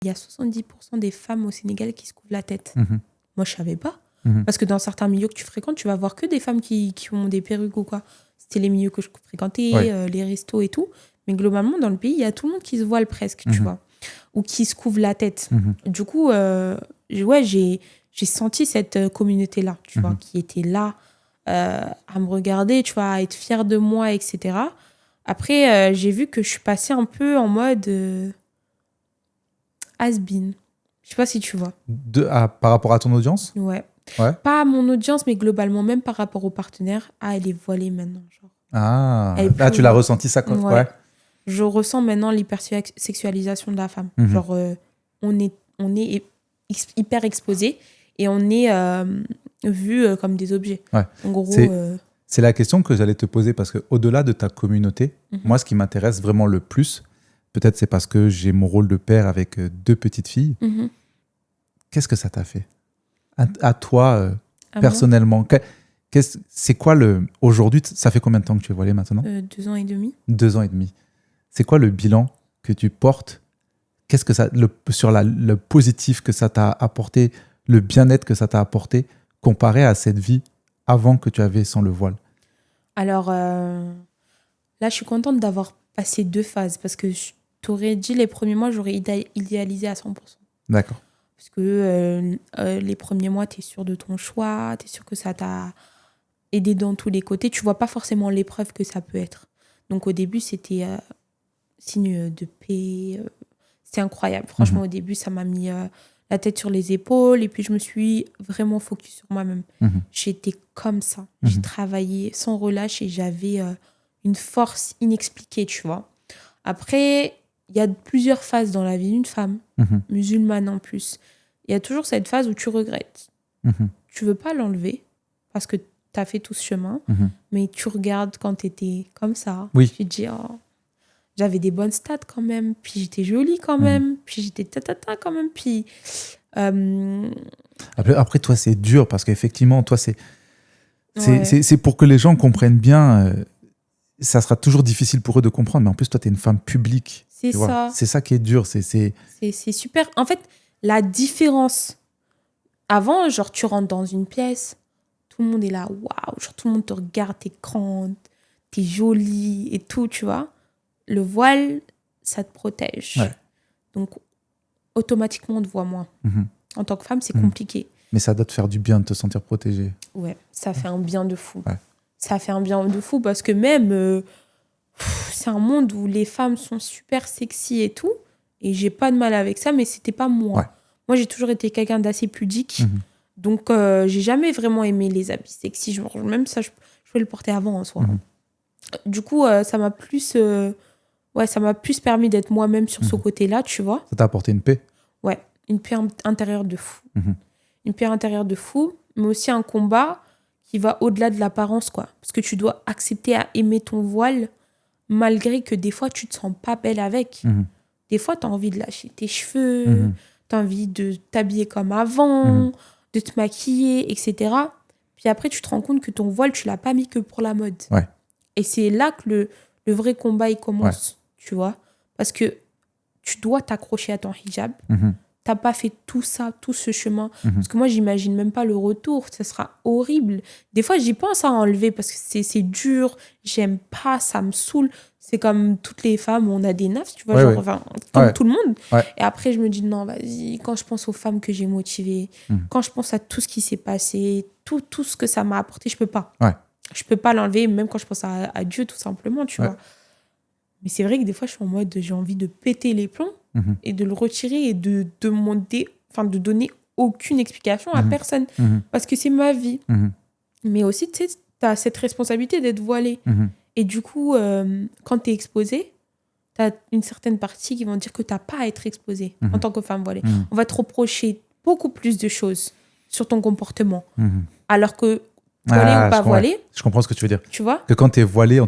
Il y a 70% des femmes au Sénégal qui se couvrent la tête. Mhm. Moi, je savais pas. Mhm. Parce que dans certains milieux que tu fréquentes, tu vas voir que des femmes qui ont des perruques ou quoi. C'était les milieux que je fréquentais, Ouais. les restos et tout. Mais globalement, dans le pays, il y a tout le monde qui se voile presque, tu Mhm. vois. Ou qui se couvre la tête. Mhm. Du coup, ouais, j'ai senti cette communauté-là, tu vois, qui était là à me regarder, tu vois, à être fière de moi, etc. Après, j'ai vu que je suis passée un peu en mode has-been. Je sais pas si tu vois. Par rapport à ton audience? Ouais. Ouais. Pas à mon audience, mais globalement, même par rapport aux partenaires. Ah, elle est voilée maintenant. Genre. Ah, Elle est là, plus tu l'as voilée. ressenti ça quand... Ouais. Ouais. Je ressens maintenant l'hypersexualisation de la femme. Mhm. Genre, on est hyper exposé et on est vu comme des objets. Ouais. En gros, C'est la question que j'allais te poser parce qu'au-delà de ta communauté, moi, ce qui m'intéresse vraiment le plus, peut-être c'est parce que j'ai mon rôle de père avec 2 petites filles, qu'est-ce que ça t'a fait à toi, personnellement? C'est quoi aujourd'hui, ça fait combien de temps que tu es voilée maintenant? 2 ans et demi. 2 ans et demi. C'est quoi le bilan que tu portes? Qu'est-ce que ça, sur le positif que ça t'a apporté, le bien-être que ça t'a apporté, comparé à cette vie avant que tu avais sans le voile? Alors, là, je suis contente d'avoir passé 2 phases parce que je t'aurais dit les premiers mois, j'aurais idéalisé à 100%. D'accord. Parce que les premiers mois, tu es sûr de ton choix, tu es sûr que ça t'a aidé dans tous les côtés. Tu vois pas forcément l'épreuve que ça peut être. Donc, au début, c'était signe de paix. C'était incroyable. Franchement, au début, ça m'a mis la tête sur les épaules et puis je me suis vraiment focus sur moi-même. J'étais comme ça. J'ai travaillé sans relâche et j'avais une force inexpliquée, tu vois. Après, il y a plusieurs phases dans la vie d'une femme, musulmane en plus. Il y a toujours cette phase où tu regrettes. Tu veux pas l'enlever parce que tu as fait tout ce chemin, mais tu regardes quand tu étais comme ça. Oui. Tu te dis, oh, j'avais des bonnes stats quand même, puis j'étais jolie quand même, puis j'étais tatata quand même, puis... Après, toi, c'est dur parce qu'effectivement, toi, c'est Ouais. pour que les gens comprennent bien, ça sera toujours difficile pour eux de comprendre, mais en plus, toi, tu es une femme publique. C'est tu vois. ça. C'est ça qui est dur. C'est super. En fait, la différence... Avant, genre, tu rentres dans une pièce, tout le monde est là, waouh, genre, tout le monde te regarde, t'es grande, t'es jolie et tout, tu vois. Le voile, ça te protège. Ouais. Donc, automatiquement, on te voit moins. En tant que femme, c'est Mhm. compliqué. Mais ça doit te faire du bien de te sentir protégée. Ouais, ça fait un bien de fou. Ouais. Ça fait un bien de fou parce que même, c'est un monde où les femmes sont super sexy et tout. Et j'ai pas de mal avec ça, mais c'était pas moi. Ouais. Moi, j'ai toujours été quelqu'un d'assez pudique. Donc, j'ai jamais vraiment aimé les habits sexy. Même ça, je pouvais le porter avant en soi. Du coup, ça m'a plus permis d'être moi-même sur ce côté-là, tu vois. Ça t'a apporté une paix. Ouais, une paix intérieure de fou. Une paix intérieure de fou, mais aussi un combat qui va au-delà de l'apparence, quoi. Parce que tu dois accepter à aimer ton voile, malgré que des fois, tu te sens pas belle avec. Des fois, tu as envie de lâcher tes cheveux, tu as envie de t'habiller comme avant, de te maquiller, etc. Puis après, tu te rends compte que ton voile, tu l'as pas mis que pour la mode. Ouais. Et c'est là que le vrai combat, il commence, tu vois. Parce que tu dois t'accrocher à ton hijab. T'as pas fait tout ça, tout ce chemin. Parce que moi, j'imagine même pas le retour. Ça sera horrible. Des fois, j'y pense à enlever parce que c'est dur. J'aime pas, ça me saoule. C'est comme toutes les femmes, on a des nafs, tu vois, Ouais, genre, ouais. enfin, comme tout le monde. Ouais. Et après, je me dis, non, vas-y, quand je pense aux femmes que j'ai motivées, quand je pense à tout ce qui s'est passé, tout ce que ça m'a apporté, je peux pas. Ouais. Je peux pas l'enlever, même quand je pense à Dieu, tout simplement, tu vois. Mais c'est vrai que des fois, je suis en mode, j'ai envie de péter les plombs et de le retirer et de demander, enfin, de donner aucune explication à personne. Parce que c'est ma vie. Mais aussi, tu sais, tu as cette responsabilité d'être voilée. Et du coup, quand tu es exposée, tu as une certaine partie qui vont dire que tu n'as pas à être exposée en tant que femme voilée. On va te reprocher beaucoup plus de choses sur ton comportement. Alors que voilée ou pas voilée, je comprends ce que tu veux dire. tu vois. Que quand tu es voilée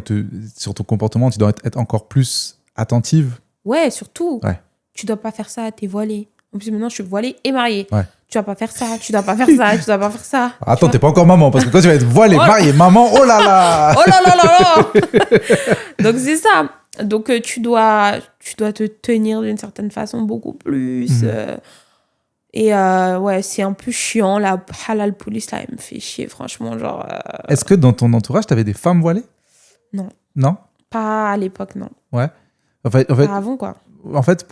sur ton comportement, tu dois être encore plus attentive. Ouais, surtout. Ouais. Tu dois pas faire ça, t'es voilée. En plus, maintenant, je suis voilée et mariée. Ouais. Tu dois pas faire ça, tu dois pas faire ça, tu dois pas faire ça. Attends, t'es pas encore maman, parce que quand tu vas être voilée, mariée, maman, oh là là. Oh là là là là. Donc, c'est ça. Donc, tu dois te tenir d'une certaine façon beaucoup plus. Et ouais, c'est un peu chiant. La halal police, là, elle me fait chier, franchement. Genre, Est-ce que dans ton entourage, tu avais des femmes voilées? Non. Non? Pas à l'époque, non. Ouais. En fait, Pas avant, quoi. En fait,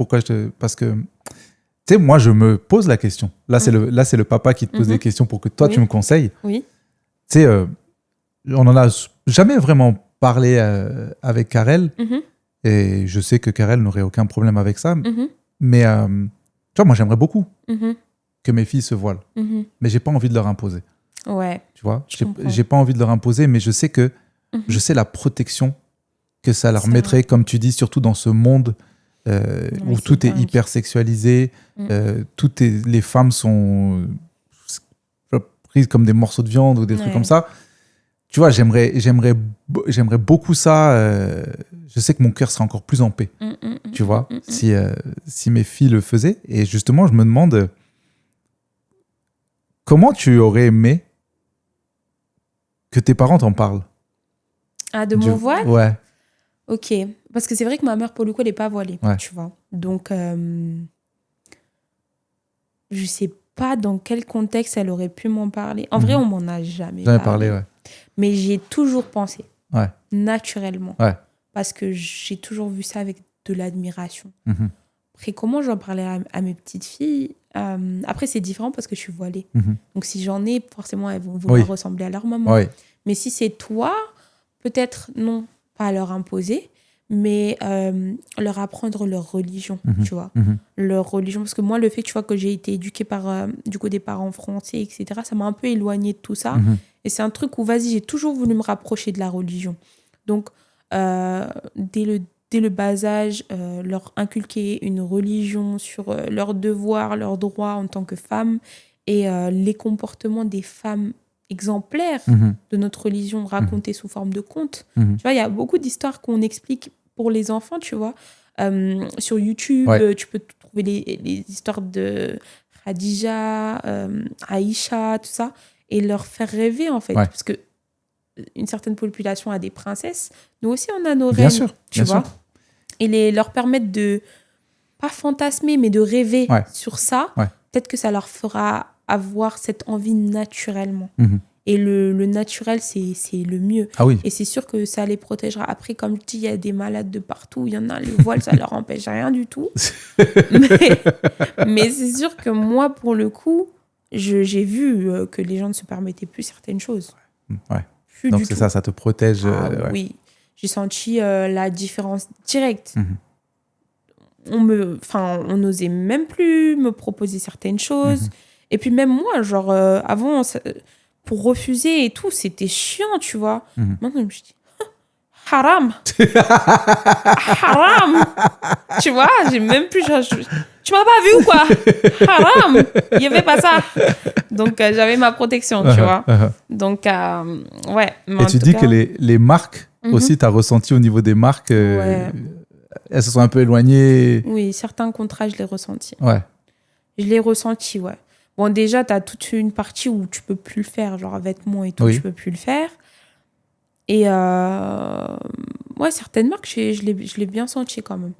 parce que, tu sais, moi, je me pose la question. Là, c'est le papa qui te pose des questions pour que toi, tu me conseilles. Oui. Tu sais, on en a jamais vraiment parlé avec Karel. Et je sais que Karel n'aurait aucun problème avec ça. Mais, tu vois, moi, j'aimerais beaucoup que mes filles se voilent. Mais j'ai pas envie de leur imposer. Ouais. Tu vois, j'ai pas envie de leur imposer, mais je sais que je sais la protection que ça leur mettrait, comme tu dis, surtout dans ce monde où tout est hyper sexualisé, les femmes sont prises comme des morceaux de viande ou des trucs comme ça. Tu vois, j'aimerais beaucoup ça. Je sais que mon cœur serait encore plus en paix, tu vois, si mes filles le faisaient. Et justement, je me demande comment tu aurais aimé que tes parents t'en parlent. Ah, de mon voile? Ouais. Ok. Parce que c'est vrai que ma mère, pour le coup, elle n'est pas voilée, tu vois. Donc, je sais pas dans quel contexte elle aurait pu m'en parler. En vrai, on m'en a jamais parlé. Ouais. Mais j'ai toujours pensé, naturellement. Ouais. Parce que j'ai toujours vu ça avec de l'admiration. Après, comment j'en parlais à mes petites filles? Après, c'est différent parce que je suis voilée. Donc, si j'en ai, forcément, elles vont vouloir ressembler à leur maman. Mais si c'est toi, peut-être, non, pas leur imposer, mais leur apprendre leur religion, tu vois. Leur religion. Parce que moi, le fait, tu vois, que j'ai été éduquée par, du coup, des parents français, etc., ça m'a un peu éloignée de tout ça. Et c'est un truc où, vas-y, j'ai toujours voulu me rapprocher de la religion. Donc, dès le bas âge, leur inculquer une religion sur leurs devoirs, leurs droits en tant que femmes et les comportements des femmes exemplaires de notre religion racontées sous forme de contes. Tu vois, il y a beaucoup d'histoires qu'on explique pour les enfants, tu vois. Sur YouTube, tu peux trouver les histoires de Khadija, Aïcha, tout ça, et leur faire rêver, en fait. Parce que une certaine population a des princesses. Nous aussi, on a nos reines, tu vois. Et leur permettre de, pas fantasmer, mais de rêver sur ça. Peut-être que ça leur fera avoir cette envie naturellement. Et le naturel, c'est le mieux. Et c'est sûr que ça les protégera. Après, comme je dis, il y a des malades de partout. Il y en a, les voiles, ça leur empêche rien du tout. mais c'est sûr que moi, pour le coup, j'ai vu que les gens ne se permettaient plus certaines choses. Donc c'est ça te protège. Oui, j'ai senti la différence directe. On n'osait même plus me proposer certaines choses. Et puis même moi, genre, avant, pour refuser et tout, c'était chiant, tu vois. Maintenant, je me dis, haram. Haram. Tu vois, j'ai même plus... tu m'as pas vu ou quoi? Haram. Il n'y avait pas ça. Donc, j'avais ma protection, tu vois. Donc, ouais. Et tu dis que les marques, aussi, tu as ressenti au niveau des marques, elles se sont un peu éloignées. Oui, certains contrats, je l'ai ressenti. Je l'ai ressenti, Bon, déjà, tu as toute une partie où tu peux plus le faire, genre vêtements et tout, tu peux plus le faire. Et certaines marques, je l'ai bien senti quand même.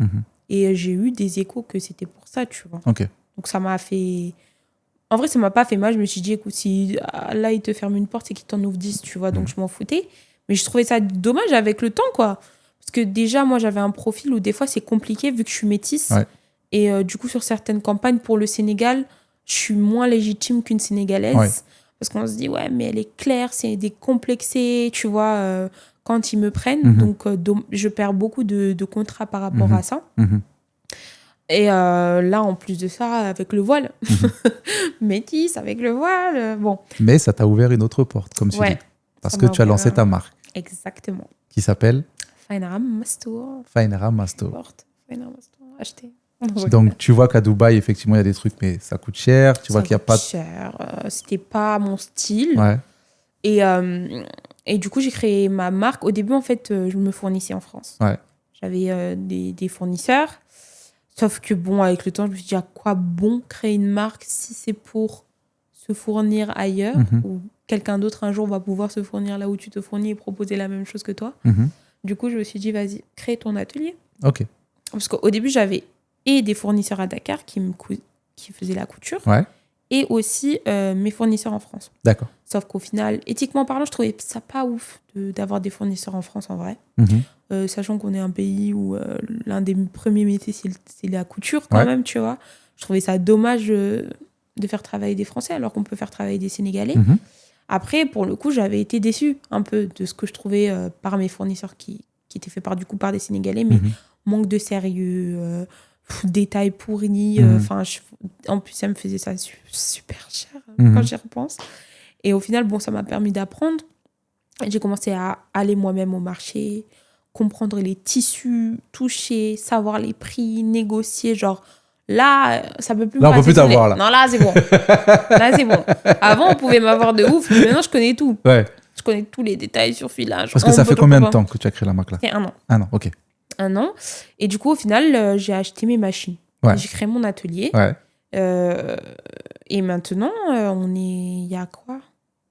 Et j'ai eu des échos que c'était pour ça, tu vois. Donc, ça m'a fait... En vrai, ça m'a pas fait mal. Je me suis dit, écoute, si là, il te ferme une porte, c'est qu'il t'en ouvre 10, tu vois. Donc, je m'en foutais. Mais je trouvais ça dommage avec le temps, quoi. Parce que déjà, moi, j'avais un profil où des fois, c'est compliqué vu que je suis métisse. Et du coup, sur certaines campagnes pour le Sénégal, je suis moins légitime qu'une Sénégalaise. Parce qu'on se dit, ouais, mais elle est claire, c'est décomplexé, tu vois, quand ils me prennent. Donc, je perds beaucoup de contrats par rapport à ça. Et là, en plus de ça, avec le voile, métisse, avec le voile, bon. Mais ça t'a ouvert une autre porte, comme tu dis. Parce que tu as lancé ta marque. Exactement. Qui s'appelle Fainaram Mastour. Fainaram Mastour. Fainaram Mastour, acheté. Donc, tu vois qu'à Dubaï, effectivement, il y a des trucs, mais ça coûte cher. Tu vois qu'il n'y a pas... cher. C'était pas mon style. Et du coup, j'ai créé ma marque. Au début, en fait, je me fournissais en France. J'avais des fournisseurs. Sauf que, bon, avec le temps, je me suis dit, à quoi bon créer une marque si c'est pour se fournir ailleurs ou quelqu'un d'autre un jour va pouvoir se fournir là où tu te fournis et proposer la même chose que toi. Du coup, je me suis dit, vas-y, crée ton atelier. Ok. Parce qu'au début, j'avais des fournisseurs à Dakar qui faisaient la couture, Ouais. et aussi mes fournisseurs en France. D'accord. Sauf qu'au final, éthiquement parlant, je trouvais ça pas ouf d'avoir des fournisseurs en France en vrai. Sachant qu'on est un pays où l'un des premiers métiers, c'est la couture quand même, tu vois. Je trouvais ça dommage de faire travailler des Français alors qu'on peut faire travailler des Sénégalais. Après, pour le coup, j'avais été déçue un peu de ce que je trouvais par mes fournisseurs qui étaient faits par des Sénégalais, mais manque de sérieux, détails pourris. En plus, ça me faisait ça super cher quand j'y repense. Et au final, bon, ça m'a permis d'apprendre. J'ai commencé à aller moi-même au marché, comprendre les tissus, toucher, savoir les prix, négocier. Genre, là, ça peut plus là, me on peut plus t'avoir, là. Non, là, c'est bon. Là, c'est bon. Avant, on pouvait m'avoir de ouf, mais maintenant, je connais tout. Ouais. Je connais tous les détails sur filage. Parce que ça fait combien de temps que tu as créé la marque, là? C'est 1 an. 1 an, ok. 1 an. Et du coup, au final, j'ai acheté mes machines. Ouais. J'ai créé mon atelier. Ouais. Et maintenant, il y a quoi?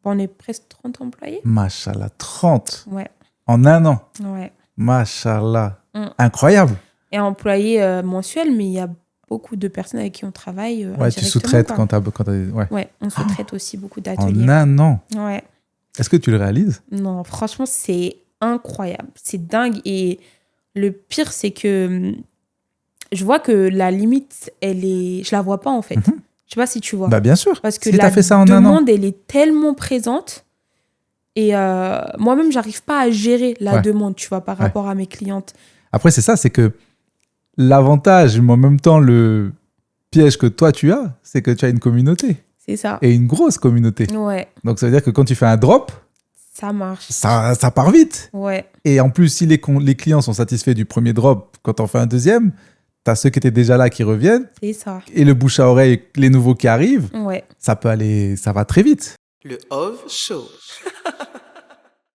On est presque 30 employés. Machallah, 30 Ouais. en 1 an. Ouais. Machallah. Incroyable. Et employés mensuels, mais il y a beaucoup de personnes avec qui on travaille. Ouais, tu sous-traites quand t'as. Ouais, on sous-traite aussi beaucoup d'ateliers. En 1 an. Ouais. Est-ce que tu le réalises? Non, franchement, c'est incroyable. C'est dingue. Et le pire, c'est que je vois que la limite, je la vois pas en fait. Je sais pas si tu vois. Bah bien sûr. Parce que si la fait ça en 1 an. demande, elle est tellement présente. Et moi-même, j'arrive pas à gérer la demande, tu vois, par rapport à mes clientes. Après, c'est ça, c'est que l'avantage, mais en même temps, le piège que toi, tu as, c'est que tu as une communauté. C'est ça. Et une grosse communauté. Ouais. Donc, ça veut dire que quand tu fais un drop, ça marche. Ça part vite. Ouais. Et en plus, si les clients sont satisfaits du premier drop, quand on fait un deuxième, t'as ceux qui étaient déjà là qui reviennent. C'est ça. Et le bouche à oreille, les nouveaux qui arrivent. Ouais. Ça va très vite. Le OV Show.